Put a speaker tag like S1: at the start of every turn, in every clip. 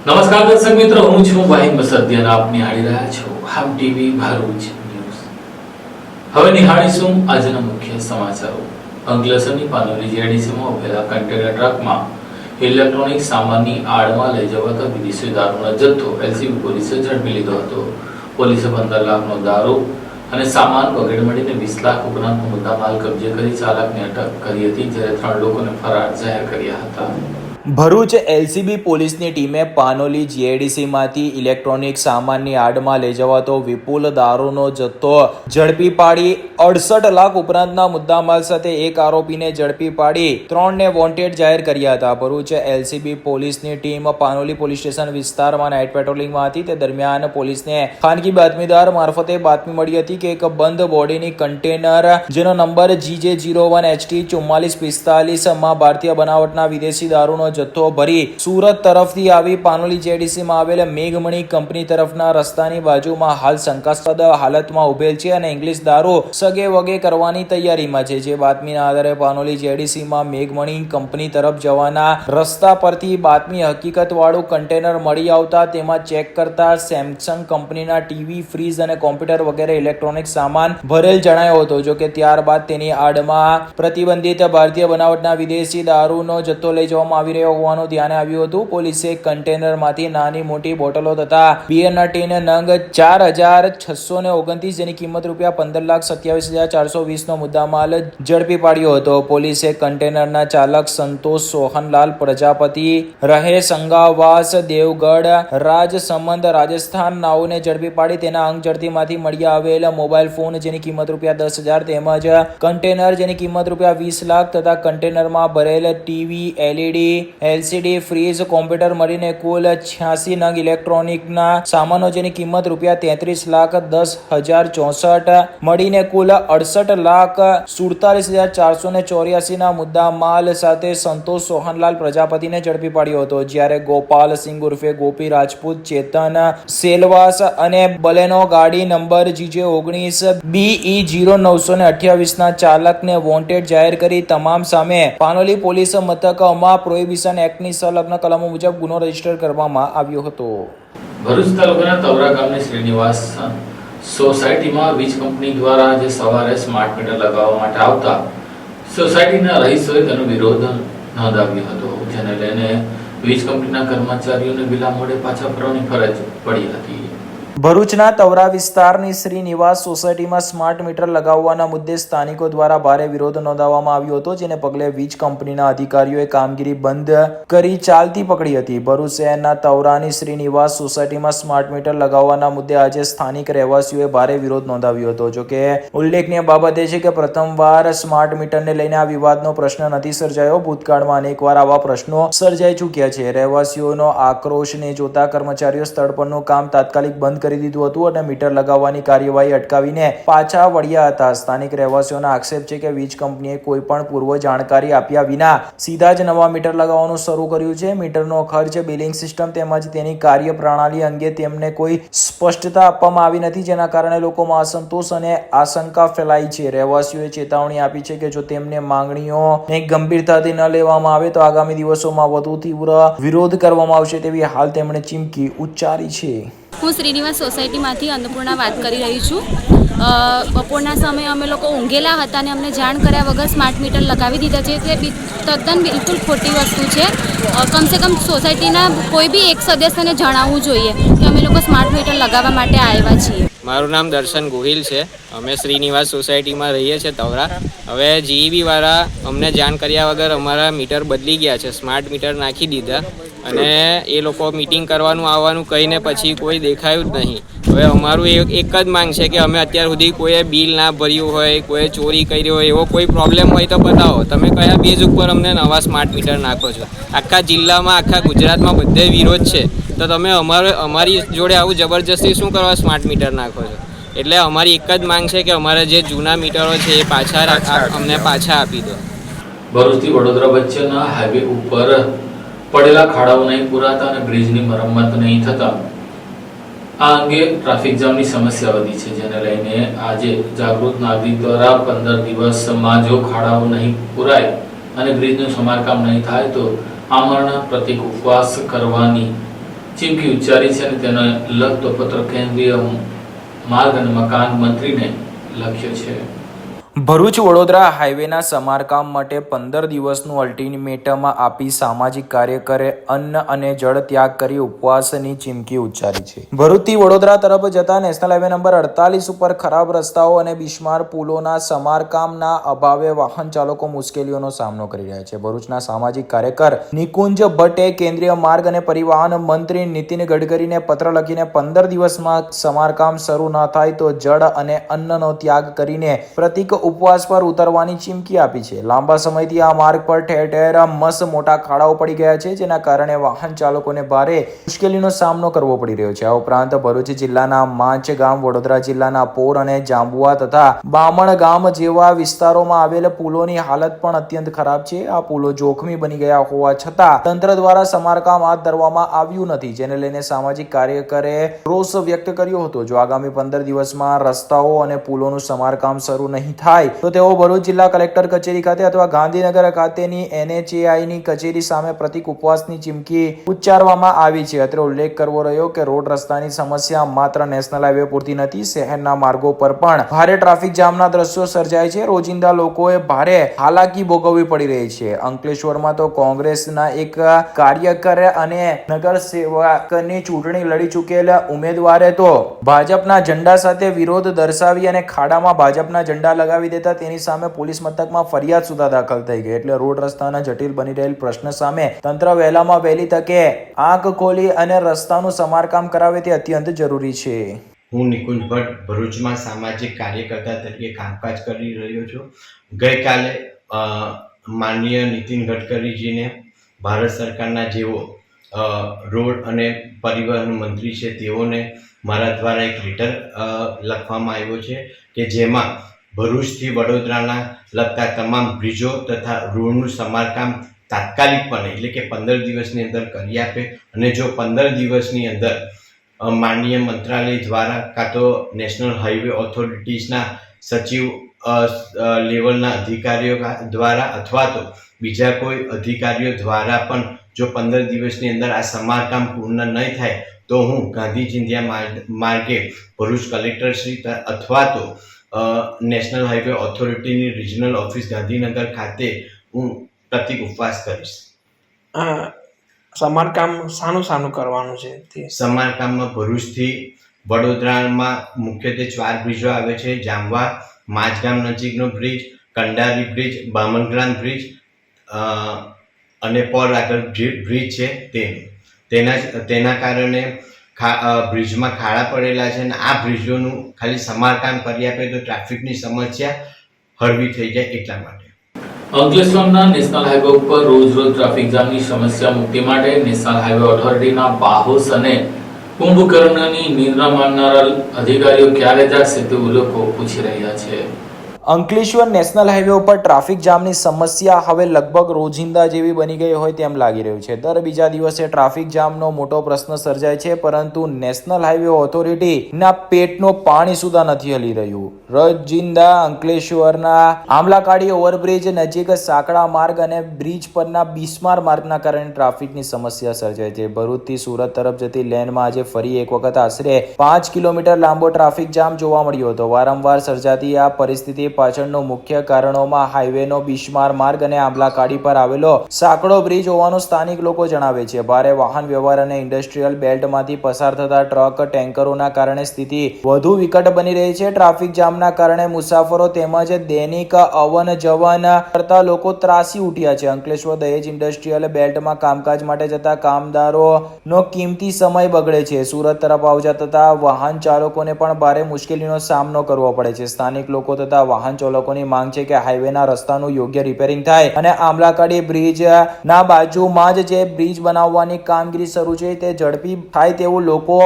S1: નમસ્કાર દર્શક મિત્રો, હું છું વાહિદ મસદિયા અને આપ નિહાળી રહ્યા છો હામ ટીવી ભરૂચ ન્યૂઝ. હવે નિહાળીશું આજના મુખ્ય સમાચારો. અંકલેશ્વરની પાનોલી જીઆઈડીસીમાં ઉભેલા કન્ટેનર ટ્રકમાં ઇલેક્ટ્રોનિક સામાનની આડમાં લઈ જવાતો વિદેશી દારૂનો જથ્થો એલસીબી પોલીસે ઝડપી લીધો હતો. પોલીસે 15 લાખનો દારૂ અને સામાન વગેરે મળીને 20 લાખ ઉપરાંતનો મુદ્દામાલ કબજે કરી ચાલકને અટક કરી હતી, જ્યારે 3 લોકોને ફરાર જાહેર કર્યા હતા.
S2: ભરૂચ એલસીબી પોલીસની ટીમે પાનોલી જીઆઈડીસીમાંથી ઇલેક્ટ્રોનિક સામાનની આડમાં લઈ જવાતો વિપુલ દારૂનો જથ્થો ઝડપી પાડી 68 લાખ ઉપરાંતના મુદ્દામાલ સાથે એક આરોપીને ઝડપી પાડી 3ને વોન્ટેડ જાહેર કર્યા હતા. ભરૂચ એલસીબી પોલીસની ટીમ પાનોલી પોલીસ સ્ટેશન વિસ્તારમાં નાઇટ પેટ્રોલિંગમાં હતી. તે દરમિયાન પોલીસને ખાનગી બાતમીદાર મારફતે બાતમી મળી હતી કે એક બંધ બોડીની કન્ટેનર જેનો નંબર GJ01HT4445 માં ભારતીય બનાવટના વિદેશી દારૂનો જથ્થો ભરી સુરત તરફથી આવી પાનોલી જીઆઈડીસીમાં આવેલ મેઘમણી કંપની તરફના રસ્તાની બાજુમાં હાલ શંકાસ્પદ હાલતમાં ઉભેલ છે અને ઇંગ્લિશ દારૂ સગે વગે કરવાની તૈયારીમાં છે. જે બાતમીના આધારે પાનોલી જીઆઈડીસીમાં મેઘમણી કંપની તરફ જવાના રસ્તા પરથી બાતમી હકીકત વાળું કન્ટેનર મળી આવતા તેમાં ચેક કરતા સેમસંગ કંપનીના ટીવી, ફ્રીજ અને કોમ્પ્યુટર વગેરે ઇલેક્ટ્રોનિક સામાન ભરેલ જણાયો હતો. જો કે ત્યારબાદ તેની આડમાં પ્રતિબંધિત ભારતીય બનાવટના વિદેશી દારૂનો જથ્થો લઈ જવામાં આવી રહ્યો હોવાનું ધ્યાને આવ્યું હતું. પોલીસે કન્ટેનરમાંથી નાની મોટી બોટલો તથા બિયરના ટીન નંગ 4629 જેની કિંમત ₹15,27,420 નો મુદ્દામાલ ઝડપી પાડ્યો હતો. પોલીસે કન્ટેનરના ચાલક સંતોષ સોહનલાલ પ્રજાપતિ રહે સંગાવાસ દેવગઢ રાજસમંદ રાજસ્થાન નાઓને ઝડપી પાડી તેના અંગ ઝડતીમાંથી મળી આવેલ મોબાઈલ ફોન જેની કિંમત ₹10,000 તેમજ કન્ટેનર જેની કિંમત ₹20 લાખ તથા કન્ટેનરમાં ભરેલ TV, LED, LCD, fridge, computer મળીને કુલ 86 નંગ ઇલેક્ટ્રોનિકના સામાનો જેની કિંમત ₹33,10,064 મળીને કુલ 68,47,484 ના મુદ્દા માલ સાથે સંતોષ સોહનલાલ પ્રજાપતિને ઝડપી પાડ્યો હતો. જ્યારે ગોપાલસિંહ ઉર્ફે ગોપી રાજપૂત, ચેતન સેલવાસ અને બલેનો ગાડી નંબર GJ19BE0928 ના ચાલકને વોન્ટેડ જાહેર કરી તમામ સામે પાનોલી પોલીસ મથકમાં પ્રોહિબિશન એક્ટની સંલગ્ન કલમો મુજબ ગુનો રજીસ્ટર કરવામાં આવ્યો હતો.
S1: ભરૂચ તાલુકાના તવરા ગામની શ્રીનિવાસ સોસાયટીમાં વીજ કંપની દ્વારા આજે સવારે સ્માર્ટ મીટર લગાવવા માટે આવતા સોસાયટીના રહીશોએ તેનો વિરોધ નોંધાવ્યો હતો, જેને લઈને વીજ કંપનીના કર્મચારીઓને વિલા મોડે પાછા ફરવાની ફરજ પડી હતી.
S2: ભરૂચના તવરા વિસ્તારની શ્રીનિવાસ સોસાયટીમાં સ્માર્ટ મીટર લગાવવાના મુદ્દે સ્થાનિકો દ્વારા ભારે વિરોધ નોંધાવવામાં આવ્યો હતો, જેને પગલે વીજ કંપનીના અધિકારીઓએ કામગીરી બંધ કરી ચાલતી પકડી હતી. ભરૂચ શહેરના તવરાની શ્રીનિવાસ સોસાયટીમાં સ્માર્ટ મીટર લગાવવાના મુદ્દે આજે સ્થાનિક રહેવાસીઓએ ભારે વિરોધ નોંધાવ્યો હતો. જોકે ઉલ્લેખનીય બાબત એ છે કે પ્રથમવાર સ્માર્ટ મીટરને લઈને આ વિવાદનો પ્રશ્ન નથી સર્જાયો. ભૂતકાળમાં અનેકવાર આવા પ્રશ્નો સર્જાઈ ચૂક્યા છે. રહેવાસીઓનો આક્રોશને જોતા કર્મચારીઓ સ્થળ પરનું કામ તાત્કાલિક બંધ કરી દીધું હતું અને મીટર લગાવવાની કાર્યવાહી અટકાવીને પાછા વળ્યા હતા. સ્થાનિક રહેવાસીઓનો આક્ષેપ છે કે વીજ કંપનીએ કોઈ પણ પૂર્વ જાણકારી આપ્યા વિના સીધા જ નવા મીટર લગાવવાનું શરૂ કર્યું છે. મીટરનો ખર્ચ, બિલિંગ સિસ્ટમ તેમજ તેની કાર્યપ્રણાલી અંગે તેમને કોઈ સ્પષ્ટતા આપવામાં આવી નથી, જેના કારણે લોકોમાં અસંતોષ અને આશંકા ફેલાઈ છે. રહેવાસીઓએ ચેતવણી આપી છે કે જો તેમને માંગણીઓને ગંભીરતાથી ન લેવામાં આવે તો આગામી દિવસોમાં વધુ તીવ્ર વિરોધ કરવામાં આવશે તેવી હાલ તેમણે ચીમકી ઉચ્ચારી છે.
S3: હું શ્રીનિવાસ સોસાયટીમાંથી અન્નપૂર્ણા વાત કરી રહી છું. બપોરના સમયે અમે લોકો ઊંઘેલા હતા અને અમને જાણ કર્યા વગર સ્માર્ટ મીટર લગાવી દીધા છે. તે તદ્દન બિલકુલ ખોટી વસ્તુ છે. કમસે કમ સોસાયટીના કોઈ બી એક સદસ્યને જણાવવું જોઈએ કે અમે લોકો સ્માર્ટ મીટર લગાવવા માટે આવ્યા છીએ.
S4: મારું નામ દર્શન ગોહિલ છે. અમે શ્રીનિવાસ સોસાયટીમાં રહીએ છીએ તવરા. હવે જીઈબી વાળા અમને જાણ કર્યા વગર અમારા મીટર બદલી ગયા છે, સ્માર્ટ મીટર નાખી દીધા અને એ લોકો મીટિંગ કરવાનું આવવાનું કહીને પછી કોઈ દેખાયું જ નહીં. હવે અમારું એક જ માંગ છે કે અમે અત્યાર સુધી કોઈએ બિલ ના ભર્યું હોય, કોઈએ ચોરી કરી હોય, એવો કોઈ પ્રોબ્લેમ હોય તો બતાવો. તમે કયા બેઝ ઉપર અમને નવા સ્માર્ટ મીટર નાખો છો? આખા જિલ્લામાં, આખા ગુજરાતમાં બધે વિરોધ છે, તો તમે અમારી જોડે આવું જબરજસ્તી શું કરવા સ્માર્ટ મીટર નાખો છો? એટલે અમારી એક જ માંગ છે કે અમારા જે જૂના મીટરો છે એ અમને પાછા આપી દો.
S1: ભરૂચથી વડોદરા વચ્ચેના હાઈવે ઉપર પડેલા ખાડાઓ નહીં પુરાતા અને બ્રિજની મરમ્મત નહીં થતા આ અંગે ટ્રાફિક જામની સમસ્યા વધી છે, જેને લઈને આજે જાગૃત નાગરિક દ્વારા 15 દિવસમાં જો ખાડાઓ નહીં પુરાય અને બ્રિજનું સમારકામ નહીં થાય તો આમરણ પ્રતિક ઉપવાસ કરવાની ચીમકી ઉચ્ચારી છે અને તેને લગતો પત્ર કેન્દ્રીય માર્ગ અને મકાન મંત્રીને લખ્યો છે.
S2: ભરૂચ વડોદરા હાઈવેના સમારકામ માટે 15 દિવસનું અલ્ટિમેટમ આપી સામાજિક કાર્યકરે અન્ન અને જળ ત્યાગ કરી ઉપવાસની ચીમકી ઉચ્ચારી છે. ભરૂચથી વડોદરા તરફ જતા નેશનલ હાઈવે નંબર 48 ઉપર ખરાબ રસ્તાઓ અને બિસ્માર પુલોના સમારકામના અભાવે વાહન ચાલકો મુશ્કેલીઓનો સામનો કરી રહ્યા છે. ભરૂચના સામાજિક કાર્યકર નિકુંજ ભટ્ટે કેન્દ્રીય માર્ગ અને પરિવહન મંત્રી નીતિન ગડકરીને પત્ર લખીને 15 દિવસમાં સમારકામ શરૂ ન થાય તો જળ અને અન્નનો ત્યાગ કરીને પ્રતિક ઉપવાસ પર ઉતરવાની ચીમકી આપી છે. લાંબા સમયથી આ માર્ગ પર ઠેર ઠેર મસ્ત મોટા ખાડાઓ પડી ગયા છે, જેના કારણે વાહન ચાલકોને ભારે મુશ્કેલીનો સામનો કરવો પડી રહ્યો છે. આ ઉપરાંત ભરૂચ જિલ્લાના માંચ ગામ, વડોદરા જિલ્લાના પોર અને જાંબુઆ તથા બામણ ગામ જેવા વિસ્તારોમાં આવેલ પુલોની હાલત પણ અત્યંત ખરાબ છે. આ પુલો જોખમી બની ગયા હોવા છતાં તંત્ર દ્વારા સમારકામ હાથ ધરવામાં આવ્યું નથી, જેને લઈને સામાજિક કાર્યકરે રોષ વ્યક્ત કર્યો હતો. જો આગામી 15 દિવસમાં રસ્તાઓ અને પુલોનું સમારકામ શરૂ નહીં થાય તો તેઓ ભરૂચ જિલ્લા કલેક્ટર કચેરી ખાતે અથવા ગાંધીનગર ખાતેની NHAI ની કચેરી સામે પ્રતિક ઉપવાસની ચીમકી ઉચ્ચારવામાં આવી છે. અત્રે ઉલ્લેખ કરવો રહ્યો કે રોડ રસ્તાની સમસ્યા માત્ર નેશનલ હાઈવે પૂરતી નથી. શહેરના માર્ગો પર પણ ભારે ટ્રાફિક જામના દ્રશ્યો સર્જાય છે. રોજિંદા લોકોએ ભારે હાલાકી ભોગવવી પડી રહી છે. અંકલેશ્વરમાં તો કોંગ્રેસના એક કાર્યકર અને નગરસેવકની ચૂંટણી લડી ચૂકેલા ઉમેદવારે તો ભાજપના ઝંડા સાથે વિરોધ દર્શાવી અને ખાડામાં ભાજપના ઝંડા લગાવી દેતા તેની સામે પોલીસ મથકમાં ફરિયાદ સુધા દાખલ થઈ ગઈ. એટલે રોડ રસ્તાના જટિલ બની રહેલ પ્રશ્ન સામે તંત્ર વહેલામાં વહેલી તકે આંખ ખોલી અને રસ્તાનું સમારકામ કરાવે તે અત્યંત જરૂરી છે.
S5: હું નિકુંજ ભટ્ટ ભરૂચમાં સામાજિક કાર્યકર્તા તરીકે કામકાજ કરી રહ્યો છું. ગઈકાલે માનનીય નીતિન ગડકરીજીને ભારત સરકારના જેઓ રોડ અને પરિવહન મંત્રી છે તેઓને મારા દ્વારા એક લેટર લખવામાં આવ્યો છે કે જેમાં ભરૂચથી વડોદરાના લગતા તમામ બ્રિજો તથા રોડનું સમારકામ તાત્કાલિકપણે એટલે કે 15 દિવસની અંદર કરી આપે અને જો 15 દિવસની અંદર માનનીય મંત્રાલય દ્વારા કાં તો નેશનલ હાઈવે ઓથોરિટીઝના સચિવ લેવલના અધિકારીઓ દ્વારા અથવા તો બીજા કોઈ અધિકારીઓ દ્વારા પણ જો 15 દિવસની અંદર આ સમારકામ પૂર્ણ નહીં થાય તો હું ગાંધી ચિંધ્યા માર્ગે ભરૂચ કલેક્ટરશ્રી અથવા તો નેશનલ હાઈવે ઓથોરિટીની રિજનલ ઓફિસ ગાંધીનગર ખાતે હું પ્રતિક ઉપવાસ કરીશ.
S6: સમારકામ શાનું કરવાનું છે તે
S5: સમારકામમાં ભરૂચથી વડોદરામાં મુખ્યત્વે 4 બ્રિજો આવે છે. જાંબવા માજગામ નજીકનો બ્રિજ, કંડારી બ્રિજ, બામણગ્રામ બ્રિજ અને પોર આગળ બ્રિજ છે તેના કારણે બ્રિજમાં ખાડા પડેલા છે અને આ બ્રિજોનું ખાલી સમારકામ કરી આપે તો ટ્રાફિકની સમસ્યા હળવી થઈ જાય એટલા માટે.
S1: અંકલેશ્વરના નેશનલ હાઈવે ઉપર રોજ રોજ ટ્રાફિક જામની સમસ્યા મુક્તિ માટે નેશનલ હાઈવે ઓથોરિટીના બાહોશ અને કુંભકર્ણની નિંદ્રા માનનારા અધિકારીઓ ક્યારે જાગશે તેવું લોકો પૂછી રહ્યા છે.
S2: અંકલેશ્વર નેશનલ હાઈવે ઉપર ટ્રાફિક જામની સમસ્યા હવે લગભગ રોજિંદા જેવી બની ગઈ હોય તેમ લાગી રહ્યું છે. દર બીજા દિવસે ટ્રાફિક જામનો મોટો પ્રશ્ન સર્જાય છે, પરંતુ નેશનલ હાઈવે ઓથોરિટીના પેટનો પાણી સુધા નથી હલી રહ્યું. રોજિંદા અંકલેશ્વરના આમલાકાડી ઓવરબ્રિજ નજીક સાંકડા માર્ગ અને બ્રિજ પરના બિસ્માર માર્ગના કારણે ટ્રાફિકની સમસ્યા સર્જાય છે. ભરૂચથી સુરત તરફ જતી લેનમાં આજે ફરી એક વખત આશરે 5 કિલોમીટર લાંબો ટ્રાફિક જામ જોવા મળ્યો હતો. વારંવાર સર્જાતી આ પરિસ્થિતિ પાછળનું મુખ્ય કારણોમાં હાઈવેનો બિસ્માર માર્ગ અને આંબલાકાડી પર આવેલો સાંકડો બ્રિજ હોવાનું સ્થાનિક લોકો જણાવે છે. ભારે વાહન વ્યવહાર અને ઇન્ડસ્ટ્રીયલ બેલ્ટમાંથી પસાર થતા ટ્રક ટેન્કરોના કારણે સ્થિતિ વધુ વિકટ બની રહી છે. ટ્રાફિક જામના કારણે મુસાફરો તેમજ દૈનિક અવન જવન કરતા લોકો ત્રાસી ઉઠ્યા છે. અંકલેશ્વર દહેજ ઇન્ડસ્ટ્રીયલ બેલ્ટમાં કામકાજ માટે જતા કામદારોનો કિંમતી સમય બગડે છે. સુરત તરફ આવતા તથા વાહન ચાલકોને પણ ભારે મુશ્કેલીનો સામનો કરવો પડે છે. સ્થાનિક લોકો તથા વાહન ચાલકોની માંગ છે કે હાઈવેના રસ્તાનું યોગ્ય રિપેરિંગ થાય અને આમલાકાડી બ્રિજ ના બાજુમાં જ જે બ્રિજ બનાવવાની કામગીરી શરૂ છે તે ઝડપી થાય તેવું લોકો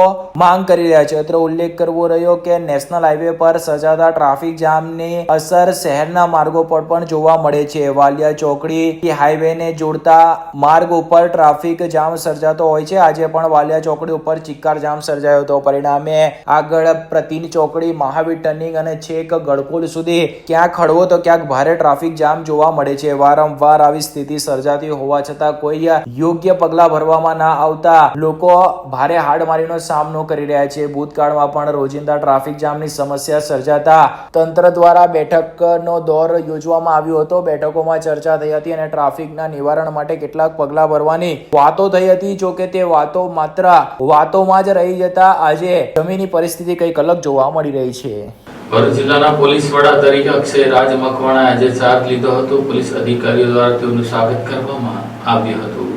S2: માંગ કરી રહ્યા છે. અત્રે ઉલ્લેખ કરવો રહ્યો કે નેશનલ હાઈવે પર સર્જાતા ટ્રાફિક જામની અસર શહેરના માર્ગો પર પણ જોવા મળે છે. વાલિયા ચોકડી હાઈવેને જોડતા માર્ગ ઉપર ટ્રાફિક જામ સર્જાતો હોય છે. આજે પણ વાલિયા ચોકડી ઉપર ચિક્કાર જામ સર્જાયો હતો. પરિણામે આગળ પ્રતિન ચોકડી, મહાવીર ટર્નિંગ અને છેક ગડકોલ સુધી ક્યાંક હળવો તો ક્યાંક ભારે ટ્રાફિક જામ જોવા મળે છે. વારંવાર આવી સ્થિતિ સર્જાતી હોવા છતાં કોઈ યોગ્ય પગલા ભરવામાં ના આવતા લોકો ભારે હાડમારીનો સામનો કરી રહ્યા છે. ભૂતકાળમાં પણ રોજિંદા ટ્રાફિક જામની સમસ્યા સર્જાતા તંત્ર દ્વારા બેઠકનો દોર યોજવામાં આવ્યો હતો. બેઠકોમાં ચર્ચા થઈ હતી અને ટ્રાફિકના નિવારણ માટે કેટલાક પગલા ભરવાની વાતો થઈ હતી. જો કે તે વાતો માત્ર વાતોમાં જ રહી જતા આજે જમીની પરિસ્થિતિ કંઈક અલગ જોવા મળી રહી છે.
S1: ભરૂચ જિલ્લાના પોલીસ વડા તરીકે અક્ષય રાજ મકવાણાએ આજે ચાર્જ લીધો હતો. પોલીસ અધિકારીઓ દ્વારા તેઓનું સ્વાગત કરવામાં આવ્યું હતું.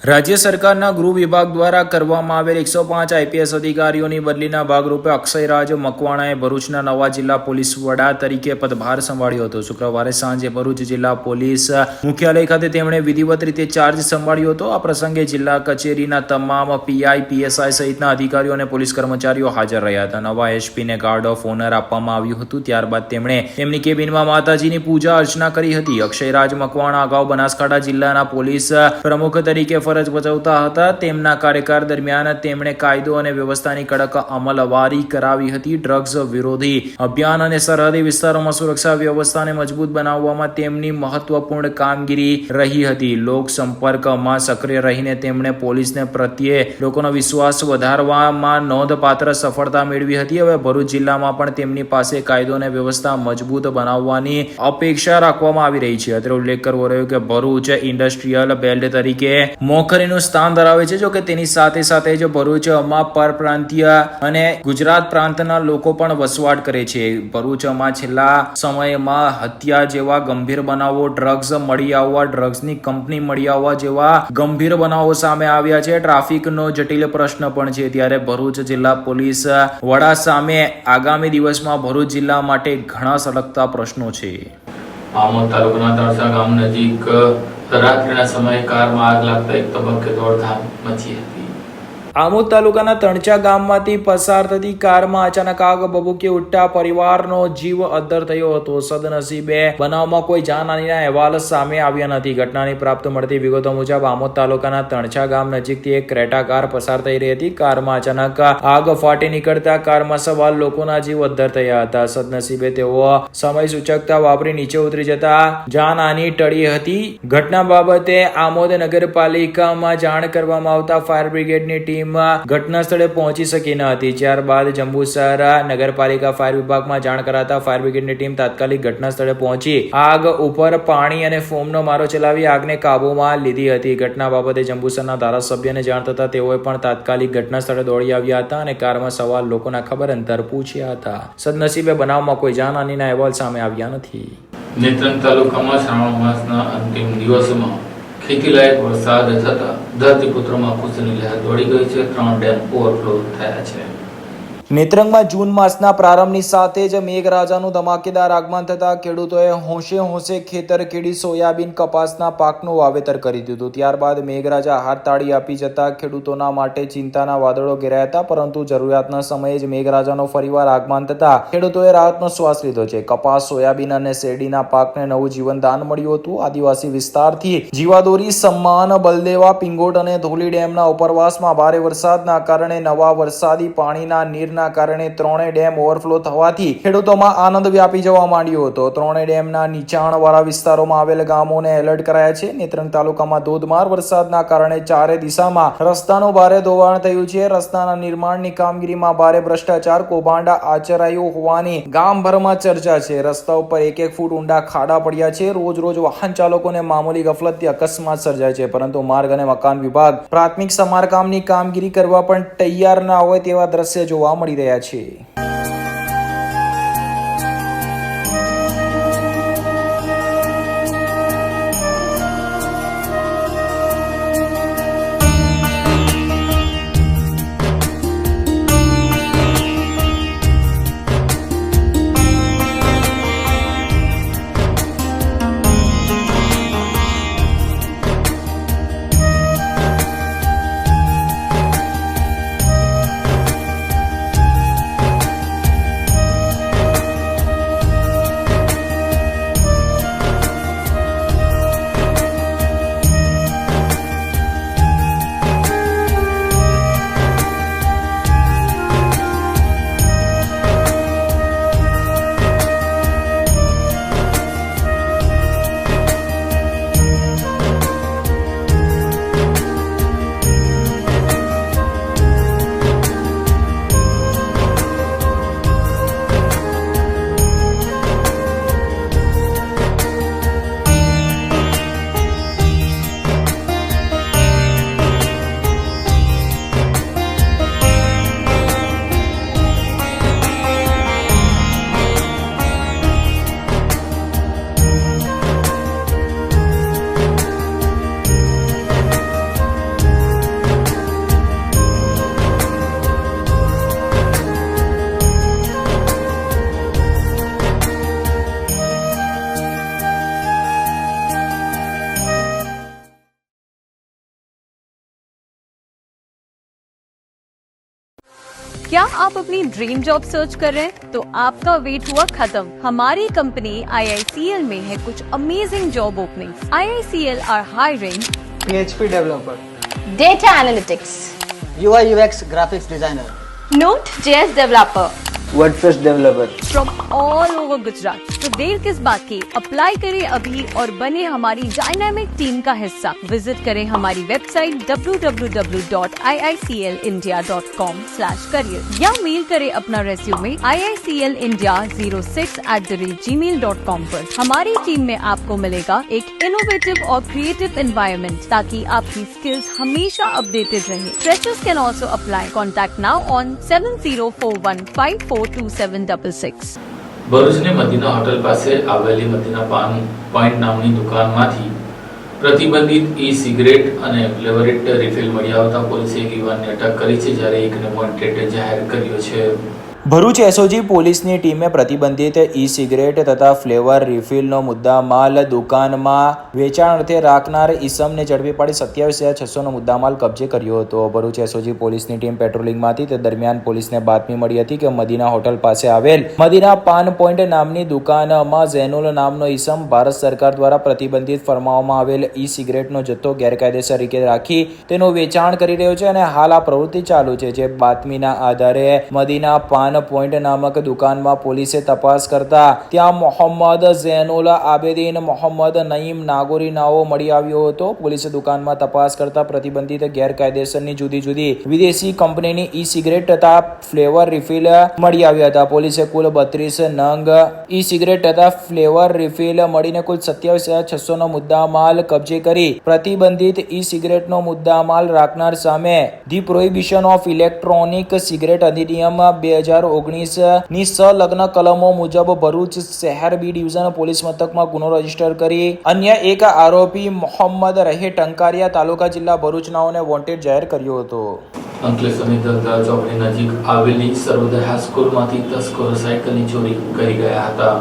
S2: રાજ્ય સરકારના ગૃહ વિભાગ દ્વારા કરવામાં આવેલ 105 આઈપીએસ અધિકારીઓની બદલીના ભાગરૂપે અક્ષયરાજ મકવાણાએ ભરૂચના નવા જિલ્લા પોલીસ વડા તરીકે પદભાર સંભાળ્યો હતો. શુક્રવારે સાંજે ભરૂચ જિલ્લા પોલીસ મુખ્યાલય ખાતે તેમણે વિધિવત રીતે ચાર્જ સંભાળ્યો હતો. આ પ્રસંગે જિલ્લા કચેરીના તમામ પીઆઈ પીએસઆઈ સહિતના અધિકારીઓ અને પોલીસ કર્મચારીઓ હાજર રહ્યા હતા. નવા એસપીને ગાર્ડ ઓફ ઓનર આપવામાં આવ્યું હતું. ત્યારબાદ તેમણે તેમની કેબિનમાં માતાજીની પૂજા અર્ચના કરી હતી. અક્ષયરાજ મકવાણા અગાઉ બનાસકાંઠા જિલ્લાના પોલીસ પ્રમુખ તરીકે ફરજ બજાવતા હતા. તેમના કાર્યકાળ દરમિયાન તેમણે કાયદો અને વ્યવસ્થાની કડક અમલવારી કરાવી હતી. ડ્રગ્સ વિરોધી અભિયાન અને સરહદી વિસ્તારોમાં સુરક્ષા વ્યવસ્થાને મજબૂત બનાવવામાં તેમની મહત્વપૂર્ણ કામગીરી રહી હતી. લોક સંપર્કમાં સક્રિય રહીને તેમણે પોલીસને પ્રત્યે લોકોનો વિશ્વાસ વધારવામાં નોંધપાત્ર સફળતા મેળવી હતી. હવે ભરૂચ જિલ્લામાં પણ તેમની પાસે કાયદો અને વ્યવસ્થા મજબૂત બનાવવાની અપેક્ષા રાખવામાં આવી રહી છે. અત્રે ઉલ્લેખ કરવો રહ્યો કે ભરૂચ ઇન્ડસ્ટ્રીયલ બેલ્ટ તરીકે મોખરીનું સ્થાન ધરાવે છે. જો કે તેની સાથે સાથે જ ભરૂચમાં પરપ્રાંતીય અને ગુજરાત પ્રાંતના લોકો પણ વસવાટ કરે છે. ભરૂચમાં છેલ્લા સમયમાં હત્યા જેવા ગંભીર બનાવો, ડ્રગ્સ મળી આવવા, ડ્રગ્સની કંપની મળી આવવા જેવા ગંભીર બનાવો સામે આવ્યા છે. ટ્રાફિકનો જટિલ પ્રશ્ન પણ છે. ત્યારે ભરૂચ જિલ્લા પોલીસ વડા સામે આગામી દિવસમાં ભરૂચ જિલ્લા માટે ઘણા સળગતા પ્રશ્નો છે.
S1: આમોદ તાલુકાના તળસા ગામ નજીક રાત્રિના સમયે કારમાં આગ લાગતા એક તબક્કે દોડધામ મચી હતી.
S2: આમોદ તાલુકાના તણચા ગામમાંથી પસાર થતી કારમાં અચાનક આગ ભભૂકી ઉઠતા પરિવારનો જીવ અદ્ધર થયો હતો. સદનસીબે બનાવમાં કોઈ જાનહાનિના અહેવાલ સામે આવ્યા નથી. ઘટનાની પ્રાપ્ત મળતી વિગતો મુજબ આમોદ તાલુકાના તણચા ગામ નજીકથી એક ક્રેટા કાર પસાર થઈ રહી હતી. કારમાં અચાનક આગ ફાટી નીકળતા કારમાં સવાર લોકોના જીવ અદ્ધર થયા હતા. સદનસીબે તેઓ સમય સૂચકતા વાપરી નીચે ઉતરી જતા જાનહાનિ ટળી હતી. ઘટના બાબતે આમોદ નગરપાલિકામાં જાણ કરવામાં આવતા ફાયર બ્રિગેડની ટીમ ઘટના સ્થળે પહોંચી શકી ન હતી. ત્યારબાદ જંબુસર નગરપાલિકા ફાયર વિભાગમાં જાણ કરાતા ફાયર બ્રિગેડની ટીમ તાત્કાલિક ઘટના સ્થળે પહોંચી આગ ઉપર પાણી અને ફોમનો મારો ચલાવી આગને કાબુમાં લીધી હતી. ઘટના બાબતે જંબુસરના ધારાસભ્યને જાણ થતા તેઓએ પણ તાત્કાલિક ઘટના સ્થળે દોડી આવ્યા હતા અને કારમાં સવાર લોકોના ખબર અંતર પૂછ્યા હતા. સદનસીબે બનાવમાં કોઈ જાનહાનિના અહેવાલ સામે આવ્યા નથી.
S1: નેત્રંગ તાલુકામાં શ્રાવણ માસના અંતિમ દિવસોમાં ખેતીલાયક વરસાદ થતા ધરતીપુત્રોમાં ખુશીની લહેર દોડી ગઈ છે. 3 ડેમ ઓવરફ્લો થયા છે.
S2: નેત્રંગમાં જૂન માસના પ્રારંભની સાથે જ મેઘરાજાનું ધમાકેદાર આગમન થતા ખેડૂતોએ હોંશે હોંશે ખેતર ખેડી સોયાબીન કપાસના પાકનું વાવેતર કરી દીધું. ત્યારબાદ મેઘરાજા હાથતાળી આપી જતા ખેડૂતોના માટે ચિંતાના વાદળો ઘેરાયા હતા. પરંતુ જરૂરિયાતના સમયે જ મેઘરાજાનો ફરીવાર આગમન થતા ખેડૂતોએ રાહતનો શ્વાસ લીધો છે. કપાસ, સોયાબીન અને શેરડીના પાકને નવું જીવનદાન મળ્યું હતું. આદિવાસી વિસ્તારથી જીવાદોરી, સમ્માન, બલદેવા, પિંગોટ અને ધોલી ડેમના ઉપરવાસમાં ભારે વરસાદના કારણે નવા વરસાદી પાણીના નીરના કારણે 3 ડેમ ઓવરફ્લો થવાથી ખેડૂતોમાં આનંદ વ્યાપી જવા માંડ્યો હતો. 3 ડેમના નીચાણવાળા વિસ્તારોમાં આવેલ ગામોને એલર્ટ કરાયા છે. નેત્રંગ તાલુકામાં ધોધમાર વરસાદના કારણે ચારે દિશામાં રસ્તાનું ભારે ધોવાણ થયું છે. રસ્તાના નિર્માણની કામગીરીમાં ભારે ભ્રષ્ટાચાર, કૌભાંડ આચરાયું હોવાની ગામભરમાં ચર્ચા છે. રસ્તા ઉપર 1-1 ફૂટ ઊંડા ખાડા પડ્યા છે. રોજ રોજ વાહન ચાલકોને મામૂલી ગફલતથી અકસ્માત સર્જાય છે. પરંતુ માર્ગ અને મકાન વિભાગ પ્રાથમિક સમારકામની કામગીરી કરવા પણ તૈયાર ના હોય તેવા દ્રશ્ય જોવા મળી રહ્યા છે.
S7: क्या आप अपनी ड्रीम जॉब सर्च कर रहे हैं? तो आपका वेट हुआ खत्म। हमारी कंपनी IICL में है कुछ amazing job openings. IICL are hiring
S8: PHP developer,
S7: data analytics,
S8: UI UX graphics designer,
S7: Node.js developer
S8: WordPress developer.
S7: From all over Gujarat. तो देर किस बात की, अप्लाई करें अभी और बने हमारी डायनामिक टीम का हिस्सा। विजिट करें हमारी वेबसाइट www.iiclindia.com/career या मेल करें अपना रेज्यूमे iiclindia06@gmail.com पर। हमारी टीम में आपको मिलेगा एक इनोवेटिव और क्रिएटिव एनवायरनमेंट ताकि आपकी स्किल्स हमेशा अपडेटेड रहे। Freshers can also apply. Contact now on 7041542766.
S1: ભરૂચની મદીના હોટલ પાસે આવેલી મદીના પાન પોઈન્ટ નામની દુકાનમાંથી પ્રતિબંધિત ઈ સિગરેટ અને ફ્લેવરિટ રિફિલ મળી આવતા પોલીસે એક યુવાનને અટક કરી છે, જ્યારે એકને વોન્ટેડ જાહેર કર્યો છે.
S2: ભરૂચ SOG પોલીસની ટીમે પ્રતિબંધિત ઈ સિગરેટ તથા ફ્લેવર રિફિલનો મુદ્દામાલ દુકાનમાં વેચાણ અર્થે રાખનાર ઈસમને ઝડપી પાડી 27,600નો મુદ્દામાલ કબજે કર્યો હતો. ભરૂચ SOG પોલીસની ટીમ પેટ્રોલિંગમાં હતી તે દરમિયાન પોલીસને બાતમી મળી હતી કે મદીના હોટલ પાસે આવેલ મદીના પાન પોઈન્ટ નામની દુકાનમાં ઝૈનુલ નામનો ઈસમ ભારત સરકાર દ્વારા પ્રતિબંધિત ફરમાવવામાં આવેલ ઈ સિગરેટનો જથ્થો ગેરકાયદેસર રીતે રાખી તેનું વેચાણ કરી રહ્યો છે અને હાલ આ પ્રવૃત્તિ ચાલુ છે. જે બાતમીના આધારે મદીના પાન પોઈન્ટ નામક દુકાનમાં પોલીસે તપાસ કરતા ત્યાં મોહમ્મદ ઝૈનુલ આબેદીન, મોહમ્મદ નઈમ નાગોરી નાઓ મળી આવ્યો હતો. પોલીસે દુકાનમાં તપાસ કરતા પ્રતિબંધિત ગેરકાયદેસરની જુદી જુદી વિદેશી કંપનીની ઈ સિગરેટ તથા ફ્લેવર રિફિલ મળી આવ્યા હતા. પોલીસે કુલ 32 નંગ ઈ સિગરેટ તથા ફ્લેવર રિફિલ મળીને કુલ 27,600નો મુદ્દામાલ કબજે કરી પ્રતિબંધિત ઈ સિગરેટનો મુદ્દામાલ રાખનાર સામે the prohibition of electronic cigarette અધિનિયમ 2019ની સંલગ્ન કલમો મુજબ ભરૂચ શહેર બી ડિવિઝન પોલીસ મથકમાં ગુનો રજીસ્ટર કરી અન્ય એક આરોપી મોહમ્મદ રહે ટંકારિયા તાલુકા જિલ્લા ભરૂચ નાઓને વોન્ટેડ જાહેર કર્યો હતો.
S1: અંકલેશ્વરની દલદા ચોકડી નજીક આવેલી સર્વોદય હાઈસ્કૂલમાંથી તસ્કરો સાયકલની ચોરી કરી ગયા હતા.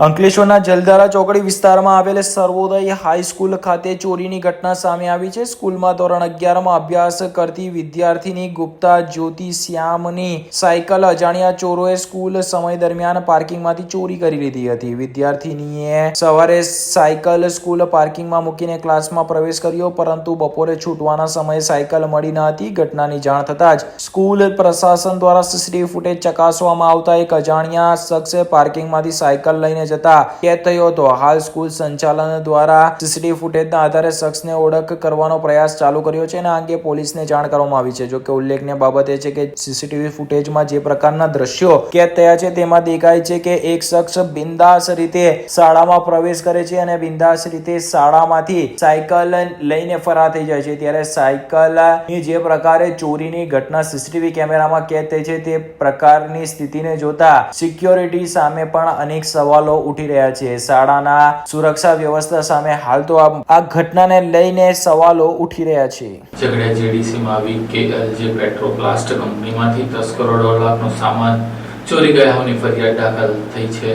S2: અંકલેશ્વરના જલધારા ચોકડી વિસ્તારમાં આવેલ સર્વોદય હાઈસ્કૂલ ખાતે ચોરીની ઘટના સામે આવી છે. સ્કૂલમાં ધોરણ 11માં અભ્યાસ કરતી વિદ્યાર્થીની ગુપ્તા જ્યોતિ શ્યામની સાયકલ અજાણ્યા ચોરોએ સ્કૂલ સમય દરમિયાન પાર્કિંગમાંથી ચોરી કરી લીધી હતી. વિદ્યાર્થીનીએ સવારે સાયકલ સ્કૂલ પાર્કિંગમાં મૂકીને ક્લાસમાં પ્રવેશ કર્યો, પરંતુ બપોરે છૂટવાના સમયે સાયકલ મળી ન હતી. ઘટનાની જાણ થતાં જ સ્કૂલ પ્રશાસન દ્વારા CCTV ફૂટેજ ચકાસવામાં આવતા એક અજાણ્યા શખ્સે પાર્કિંગમાંથી સાયકલ લઈને જતા કેદ થયો હતો. હાલ સ્કૂલ સંચાલન દ્વારા CCTV ફૂટેજના આધારે શખ્સને ઓળખ કરવાનો પ્રયાસ ચાલુ કર્યો છે અને આ અંગે પોલીસને જાણ કરવામાં આવી છે. જો કે ઉલ્લેખનીય બાબત એ છે કે CCTV ફૂટેજમાં જે પ્રકારના દ્રશ્યો કેદ થયા છે તેમાં દેખાય છે કે એક શખ્સ બિંદાસ રીતે શાળામાં પ્રવેશ કરે છે અને બિંદાસ રીતે શાળામાંથી સાયકલ લઈને ફરાર થઈ જાય છે. ત્યારે સાયકલની જે પ્રકારે ચોરીની ઘટના CCTV કેમેરામાં કેદ થઈ છે તે પ્રકારની સ્થિતિને જોતા સિક્યોરિટી સામે પણ અનેક સવાલો ઉઠી રહ્યા છે. શાળાના સુરક્ષા વ્યવસ્થા સામે હાલ તો આ ઘટનાને લઈને સવાલો ઉઠી રહ્યા છે.
S1: ઝઘડિયા JDCમાં આવી KLJ પેટ્રોપ્લાસ્ટ કંપનીમાંથી તસ્કરો 1.5 લાખનો સામાન ચોરી ગયા હોવાની ફરિયાદ દાખલ થઈ છે.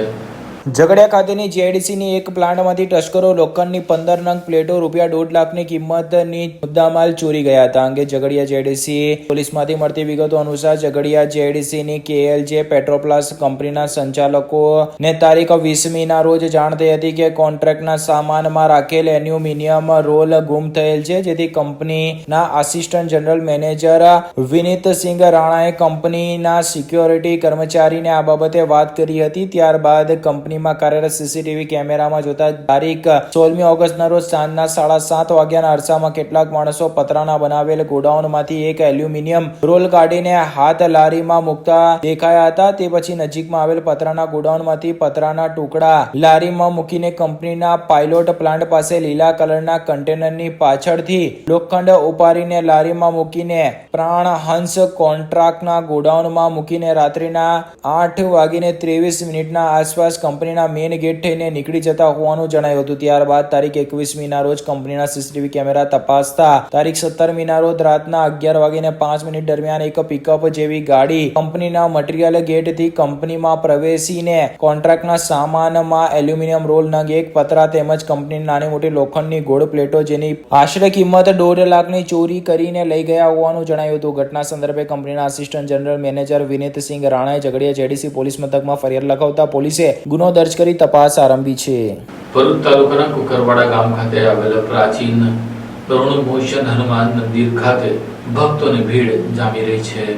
S2: ઝઘડિયા ખાતેની JDCની એક પ્લાન્ટમાંથી તસ્કરો લોખંડની 15 નંગ પ્લેટો ₹1.5 લાખની કિંમતની મુદ્દામાલ ચોરી ગયા હતા. અંગે ઝઘડિયા JDC પોલીસમાંથી મળતી વિગતો અનુસાર ઝઘડિયા JDCની KLJ પેટ્રોપ્લાસ્ટ કંપનીના સંચાલકોને તારીખ 20મીના રોજ જાણ થઈ હતી કે કોન્ટ્રાક્ટના સામાનમાં રાખેલ એલ્યુમિનિયમ રોલ ગુમ થયેલ છે, જેથી કંપનીના આસિસ્ટન્ટ જનરલ મેનેજર વિનીતસિંહ રાણાએ કંપનીના સિક્યોરિટી કર્મચારીને આ બાબતે વાત કરી હતી. ત્યારબાદ કંપનીમાં કાર્યરત CCTV કેમેરામાં જોતા તારીખ 16મી ઓગસ્ટના રોજ સાંજના 7:30 વાગ્યાના અરસામાં કેટલાક માણસો પતરાના બનાવેલ ગોડાઉનમાંથી એક એલ્યુમિનિયમ રોલ કાઢીને હાથ લારીમાં મૂકતા દેખાયા હતા. તે પછી નજીકમાં આવેલ પતરાના ગોડાઉનમાંથી પતરાના ટુકડા લારીમાં મૂકીને કંપનીના પાયલોટ પ્લાન્ટ પાસે લીલા કલરના કન્ટેનરની પાછળથી લોખંડ ઉપાડીને લારીમાં મૂકીને પ્રાણહંસ કોન્ટ્રાક્ટના ગોડાઉનમાં મૂકીને રાત્રિના 8:23 આસપાસ કંપની કંપનીના મેઇન ગેટ થઈને નીકળી જતા હોવાનું જણાયું હતું. ત્યારબાદ તારીખ 21મીના રોજ કંપનીના સીસીટીવી કેમેરા તપાસતા તારીખ 17મીના રોજ રાતના 11:05 દરમિયાન એક પિકઅપ જેવી ગાડી કંપનીના મટીરીયલ ગેટથી કંપનીમાં પ્રવેશીને કોન્ટ્રાક્ટના સામાનમાં એલ્યુમિનિયમ રોલ નંગ 1 પતરા તેમજ કંપનીની નાની મોટી લોખંડની ગોળ પ્લેટો જેની આશરે કિંમત 1.5 લાખની ચોરી કરીને લઈ ગયા હોવાનું જણાયું હતું. ઘટના સંદર્ભે કંપનીના આસિસ્ટન્ટ જનરલ મેનેજર વિનીતસિંહ રાણાએ ઝઘડિયા જેડીસી પોલીસ મથકમાં ફરિયાદ લખાવતા પોલીસે ગુનો દર્જ કરી તપાસ આરંભી છે.
S1: ભરૂચ તાલુકાના કુકરવાડા ગામ ખાતે આવેલા પ્રાચીન ઋણમોચન હનુમાન મંદિર ખાતે ભક્તોની ભીડ જામી રહી છે.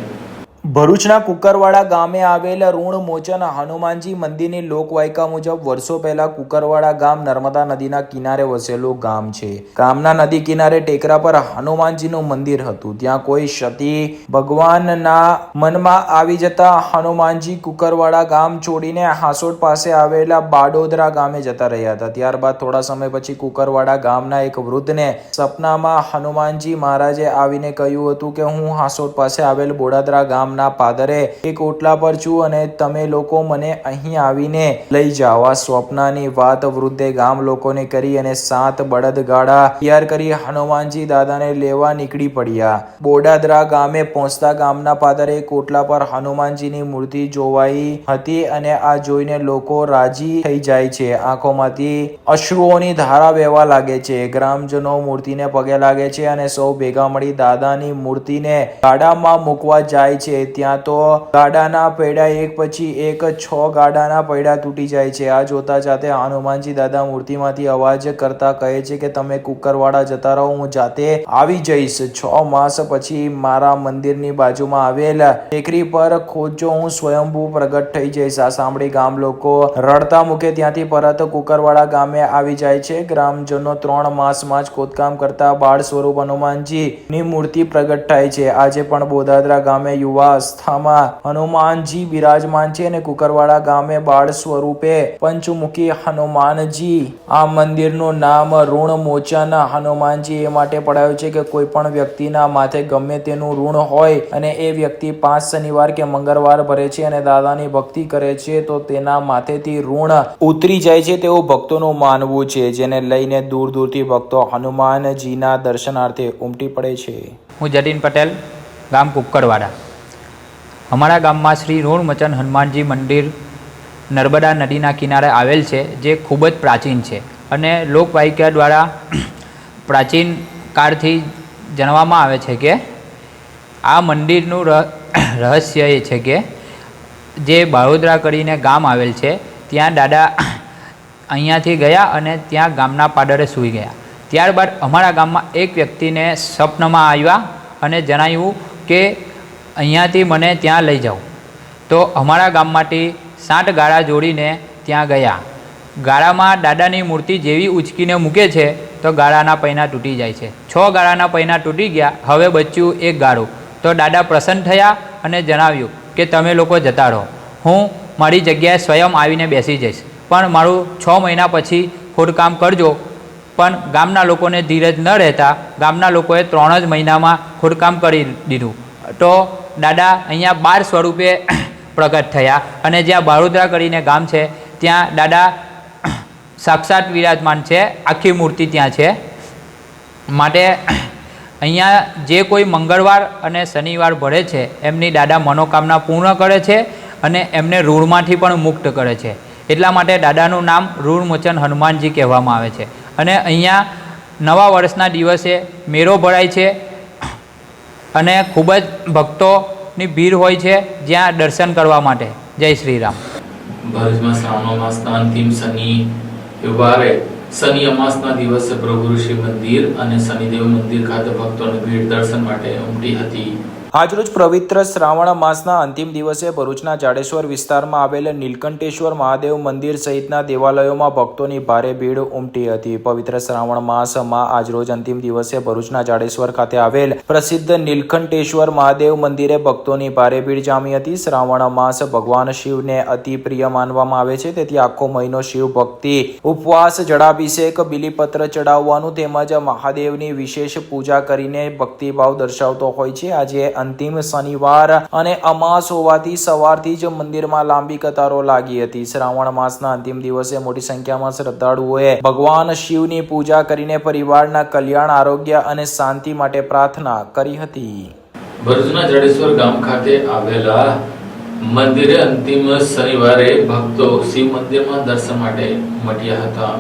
S2: ભરૂચના કુકરવાડા ગામે આવેલ ઋણમોચન હનુમાનજી મંદિરની લોકવાયકા મુજબ વર્ષો પહેલા કુકરવાડા ગામ નર્મદા નદીના કિનારે વસેલું ગામ છે. ગામના નદી કિનારે ટેકરા પર હનુમાનજીનું મંદિર હતું. ત્યાં કોઈ સતી ભગવાનના મનમાં આવી જતા હનુમાનજી કુકરવાડા ગામ છોડીને હાસોટ પાસે આવેલા બાડોદરા ગામે જતા રહ્યા હતા. ત્યારબાદ થોડા સમય પછી કુકરવાડા ગામના એક વૃદ્ધને સપનામાં હનુમાનજી મહારાજે આવીને કહ્યું હતું કે હું હાસોટ પાસે આવેલ બોડાદરા ગામ પાદરે એક ઓટલા પર છું અને તમે લોકો મને અહીં આવીને લઈ જાઓ. આ સ્વપ્નની વાત વૃદ્ધે ગામ લોકોને કરી અને 7 બળદગાડા તૈયાર કરી હનુમાનજી દાદાને લેવા નીકળી પડ્યા. બોડાદરા ગામે પહોંચતા ગામના પાદરે એક ઓટલા પર હનુમાનજીની મૂર્તિ જોવાઈ હતી અને આ જોઈને લોકો રાજી થઈ જાય છે. આંખોમાંથી અશ્રુઓની ધારા વહેવા લાગે છે. ગ્રામજનો મૂર્તિને પગે લાગે છે અને સૌ ભેગા મળી દાદાની મૂર્તિને ગાડામાં મૂકવા જાય છે. ત્યાં તો ગાડાના પૈડા એક પછી એક 6 ગાડાના પૈડા તૂટી જાય છે. આ જોતા જાતે હનુમાનજી દાદા મૂર્તિમાંથી અવાજ કરતા કહે છે કે તમે કુકરવાડા જતા રહો, હું જાતે આવી જઈશ. 6 માસ પછી મારા મંદિરની બાજુમાં આવેલ ટેકરી પર ખોદજો, હું સ્વયંભૂ પ્રગટ થઈ જઈશ. આ સાંભળી ગામ લોકો રડતા મુખે ત્યાંથી પરત કુકરવાડા ગામે આવી જાય છે. ગ્રામજનો 3 માસમાં જ ખોદકામ કરતા બાળ સ્વરૂપ હનુમાનજી ની મૂર્તિ પ્રગટ થાય છે. આજે પણ બોદાદરા ગામે યુવા અવસ્થામાં હનુમાનજી બિરાજમાન છે અને કુકરવાડા ગામે બાળ સ્વરૂપે પંચમુખી હનુમાનજી. આ મંદિરનું નામ ઋણમોચન હનુમાનજી એ માટે પડાયું છે કે કોઈ પણ વ્યક્તિના માથે ગમે તેનું ઋણ હોય અને એ વ્યક્તિ 5 શનિવાર કે મંગળવાર ભરે છે અને દાદાની ભક્તિ કરે છે તો તેના માથેથી ઋણ ઉતરી જાય છે તેવું ભક્તોનું માનવું છે, જેને લઈને દૂર દૂરથી ભક્તો હનુમાનજીના દર્શનાર્થે ઉમટી પડે છે.
S9: હું જતીન પટેલ, ગામ કુકરવાડા. અમારા ગામમાં શ્રી ઋણમોચન હનુમાનજી મંદિર નર્મદા નદીના કિનારે આવેલ છે, જે ખૂબ જ પ્રાચીન છે અને લોકવાયકા દ્વારા પ્રાચીન કાળથી જાણવામાં આવે છે કે આ મંદિરનું રહસ્ય એ છે કે જે બાળોદરા કરીને ગામ આવેલ છે ત્યાં દાદા અહીંયાથી ગયા અને ત્યાં ગામના પાદરે સૂઈ ગયા. ત્યારબાદ અમારા ગામમાં એક વ્યક્તિને સ્વપ્નમાં આવ્યા અને જણાવ્યું કે અહીંયાથી મને ત્યાં લઈ જાઓ. તો અમારા ગામમાંથી 7 ગાળા જોડીને ત્યાં ગયા. ગાળામાં દાદાની મૂર્તિ જેવી ઉંચકીને મૂકે છે તો ગાળાના પૈના તૂટી જાય છે. 6 ગાળાના પૈના તૂટી ગયા, હવે બચ્યું 1 ગાળું. તો દાદા પ્રસન્ન થયા અને જણાવ્યું કે તમે લોકો જતા રહો, હું મારી જગ્યાએ સ્વયં આવીને બેસી જઈશ, પણ મારું 6 મહિના પછી ખોદકામ કરજો. પણ ગામના લોકોને ધીરજ ન રહેતા ગામના લોકોએ 3 જ મહિનામાં ખોદકામ કરી દીધું. તો દાદા અહીંયા 12 સ્વરૂપે પ્રગટ થયા અને જ્યાં બાળોદરા કરીને ગામ છે ત્યાં દાદા સાક્ષાત વિરાજમાન છે. આખી મૂર્તિ ત્યાં છે. માટે અહીંયા જે કોઈ મંગળવાર અને શનિવાર ભરે છે એમની દાદા મનોકામના પૂર્ણ કરે છે અને એમને ઋણમાંથી પણ મુક્ત કરે છે. એટલા માટે દાદાનું નામ ઋણમોચન હનુમાનજી કહેવામાં આવે છે. અને અહીંયા નવા વર્ષના દિવસે મેળો ભરાય છે અને ખૂબ જ ભક્તોની ભીડ હોય છે જ્યાં દર્શન કરવા માટે. જય શ્રી રામ.
S1: ભરૂચમાં શ્રાવણ માસના અંતિમ શનિવારે શનિ અમાસના દિવસે પ્રભુ ઋષિ મંદિર અને શનિદેવ મંદિર ખાતે ભક્તોની ભીડ દર્શન માટે ઉમટી હતી.
S2: આજરોજ પવિત્ર શ્રાવણ માસના અંતિમ દિવસે ભરૂચના જાડેશ્વર વિસ્તારમાં આવેલ નીલકંઠેશ્વર મહાદેવ મંદિર સહિતના દેવાલયોમાં ભક્તોની ભારે ભીડ ઉમટી હતી. પવિત્ર શ્રાવણ માસમાં આજરોજ અંતિમ દિવસે ભરૂચના જાડેશ્વર ખાતે આવેલ પ્રસિદ્ધ નીલકંઠેશ્વર મહાદેવ મંદિરે ભક્તોની ભારે ભીડ જામી હતી. શ્રાવણ માસ ભગવાન શિવને અતિ પ્રિય માનવામાં આવે છે, તેથી આખો મહિનો શિવ ભક્તિ, ઉપવાસ, જળાભિષેક, બિલીપત્ર ચડાવવાનું તેમજ મહાદેવની વિશેષ પૂજા કરીને ભક્તિભાવ દર્શાવતો હોય છે. આજે અંતિમ શનિવાર અને અમાસ હોવાથી સવારથી જ મંદિરમાં લાંબી કતારો લાગી હતી. શ્રાવણ માસના અંતિમ દિવસે મોટી સંખ્યામાં શ્રદ્ધાળુઓએ ભગવાન શિવની પૂજા કરીને પરિવારના કલ્યાણ, આરોગ્ય અને શાંતિ માટે પ્રાર્થના કરી હતી.
S1: ભરૂચના જડેશ્વર ગામ ખાતે આવેલા મંદિરે અંતિમ શનિવારે ભક્તો શિવ મંદિરમાં દર્શન માટે ઉમટ્યા હતા.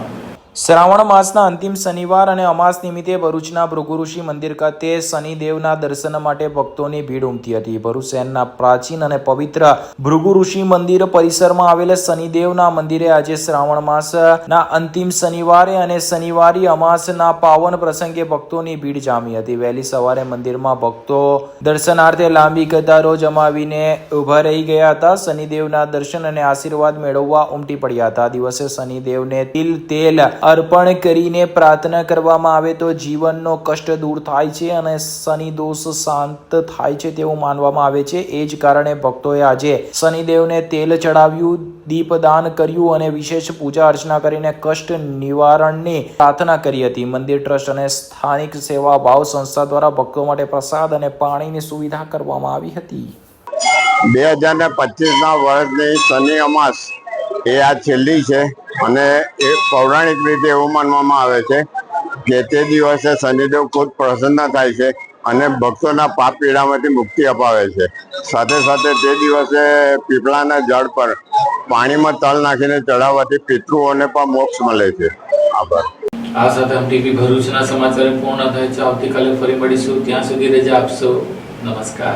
S2: શ્રાવણ માસના અંતિમ શનિવાર અને અમાસ નિમિત્તે ભરૂચના ભૃગુ ઋષિ મંદિર ખાતે શનિદેવના દર્શન માટે ભક્તોની ભીડ ઉમટી હતી. ભરૂચ શહેરના પ્રાચીન અને પવિત્ર ભૃગુ ઋષિ મંદિર પરિસરમાં આવેલ શનિદેવના મંદિરે આજે શ્રાવણ માસના અંતિમ શનિવારે અને શનિવારી અમાસના પાવન પ્રસંગે ભક્તોની ભીડ જામી હતી. વહેલી સવારે મંદિરમાં ભક્તો દર્શનાર્થે લાંબી કતારો જમાવીને ઉભા રહી ગયા હતા. શનિદેવના દર્શન અને આશીર્વાદ મેળવવા ઉમટી પડ્યા હતા. દિવસે શનિદેવને તિલ તેલ અર્પણ કરીને પ્રાર્થના કરવામાં આવે તો જીવનનો કષ્ટ દૂર થાય છે અને શનિ દોષ શાંત થાય છે તેવું માનવામાં આવે છે. એ જ કારણે ભક્તોએ આજે શનિદેવને તેલ ચડાવ્યું, દીપદાન કર્યું અને વિશેષ પૂજા અર્ચના કરીને કષ્ટ નિવારણની પ્રાર્થના કરી હતી. મંદિર ટ્રસ્ટ અને સ્થાનિક સેવા ભાવ સંસ્થા દ્વારા ભક્તો માટે પ્રસાદ અને પાણીની સુવિધા કરવામાં આવી હતી.
S10: 2025ના વર્ષની શનિ અમાસ એ આ છેલ્લી છે અને એ પૌરાણિક રીતે એવું માનવામાં આવે છે કે તે દિવસે શનિદેવ ખુદ પ્રસન્ન થાય છે અને ભક્તોના પાપ પીડામાંથી મુક્તિ અપાવે છે. સાથે સાથે તે દિવસે પીપળાના ઝાડ પર પાણીમાં તલ નાખીને ચડાવવાથી પિતૃઓને પણ મોક્ષ મળે છે. આભાર.
S1: આ સાથે હમ ટીવી ભરૂચના સમાચાર પૂર્ણ થાય છે. આવતીકાલે ફરી મળીશું. ત્યાં સુધી રજા આપશો. નમસ્કાર.